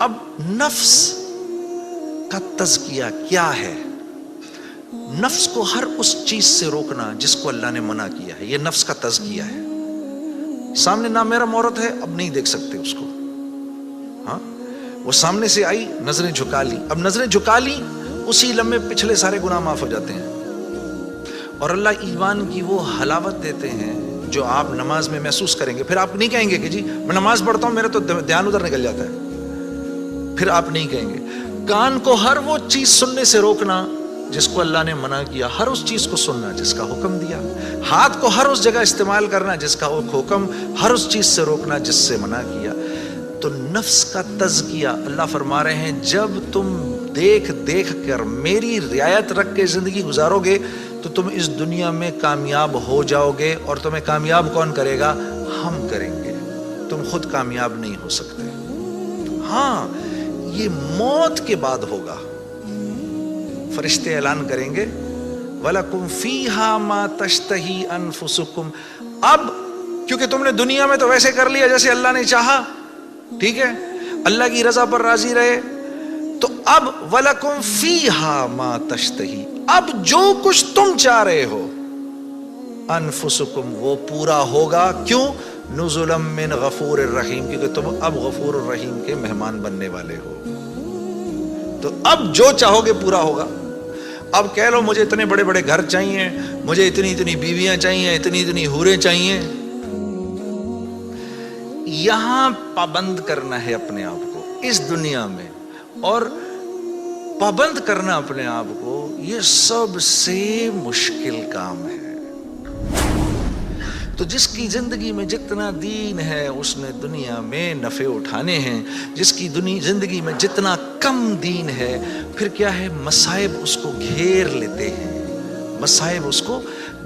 اب نفس کا تزکیہ کیا ہے؟ نفس کو ہر اس چیز سے روکنا جس کو اللہ نے منع کیا ہے، یہ نفس کا تزکیہ ہے۔ سامنے نامحرم عورت ہے، اب نہیں دیکھ سکتے اس کو، ہاں وہ سامنے سے آئی، نظریں جھکا لی، اب نظریں جھکا لی اسی لمحے پچھلے سارے گناہ معاف ہو جاتے ہیں، اور اللہ ایمان کی وہ حلاوت دیتے ہیں جو آپ نماز میں محسوس کریں گے۔ پھر آپ نہیں کہیں گے کہ جی میں نماز پڑھتا ہوں میرا تو دھیان ادھر نکل جاتا ہے، پھر آپ نہیں کہیں گے۔ کان کو ہر وہ چیز سننے سے روکنا جس کو اللہ نے منع کیا، ہر اس چیز کو سننا جس کا حکم دیا۔ ہاتھ کو ہر اس جگہ استعمال کرنا جس کا حکم، ہر اس چیز سے روکنا جس سے منع کیا۔ تو نفس کا تزکیہ اللہ فرما رہے ہیں جب تم دیکھ دیکھ کر میری رعایت رکھ کے زندگی گزارو گے تو تم اس دنیا میں کامیاب ہو جاؤ گے، اور تمہیں کامیاب کون کرے گا؟ ہم کریں گے، تم خود کامیاب نہیں ہو سکتے۔ ہاں یہ موت کے بعد ہوگا، فرشتے اعلان کریں گے وَلَكُمْ فِيهَا مَا تَشْتَهِي أَنفُسُكُمْ۔ اب کیونکہ تم نے دنیا میں تو ویسے کر لیا جیسے اللہ نے چاہا، ٹھیک ہے، اللہ کی رضا پر راضی رہے، تو اب وَلَكُمْ فِيهَا مَا تَشْتَهِي، اب جو کچھ تم چاہ رہے ہو انفسکم وہ پورا ہوگا۔ کیوں؟ نزلا من غفور الرحیم، کیونکہ تم اب غفور الرحیم کے مہمان بننے والے ہو، تو اب جو چاہو گے پورا ہوگا۔ اب کہہ لو مجھے اتنے بڑے بڑے گھر چاہیے، مجھے اتنی اتنی بیویاں چاہیے، اتنی اتنی حوریں چاہیے، یہاں پابند کرنا ہے اپنے آپ کو اس دنیا میں، اور پابند کرنا اپنے آپ کو یہ سب سے مشکل کام ہے۔ تو جس کی زندگی میں جتنا دین ہے اس نے دنیا میں نفع اٹھانے ہیں، جس کی زندگی میں جتنا کم دین ہے پھر کیا ہے، مصائب اس کو گھیر لیتے ہیں، مصائب اس کو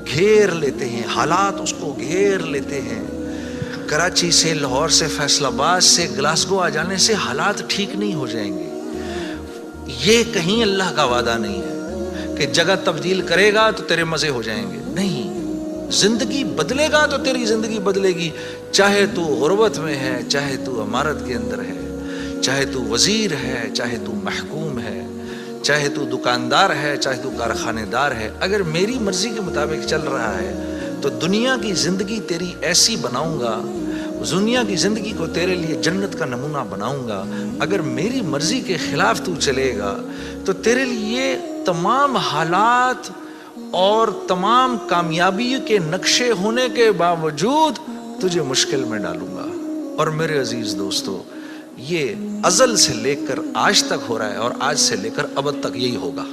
گھیر لیتے ہیں، حالات اس کو گھیر لیتے ہیں۔ کراچی سے، لاہور سے، فیصل آباد سے گلاسگو آ جانے سے حالات ٹھیک نہیں ہو جائیں گے۔ یہ کہیں اللہ کا وعدہ نہیں ہے کہ جگہ تبدیل کرے گا تو تیرے مزے ہو جائیں گے، نہیں، زندگی بدلے گا تو تیری زندگی بدلے گی، چاہے تو غربت میں ہے، چاہے تو امارت کے اندر ہے، چاہے تو وزیر ہے، چاہے تو محکوم ہے، چاہے تو دکاندار ہے، چاہے تو کارخانے دار ہے، اگر میری مرضی کے مطابق چل رہا ہے تو دنیا کی زندگی تیری ایسی بناؤں گا، دنیا کی زندگی کو تیرے لیے جنت کا نمونہ بناؤں گا۔ اگر میری مرضی کے خلاف تو چلے گا تو تیرے لیے تمام حالات اور تمام کامیابی کے نقشے ہونے کے باوجود تجھے مشکل میں ڈالوں گا۔ اور میرے عزیز دوستو، یہ ازل سے لے کر آج تک ہو رہا ہے، اور آج سے لے کر ابد تک یہی ہوگا۔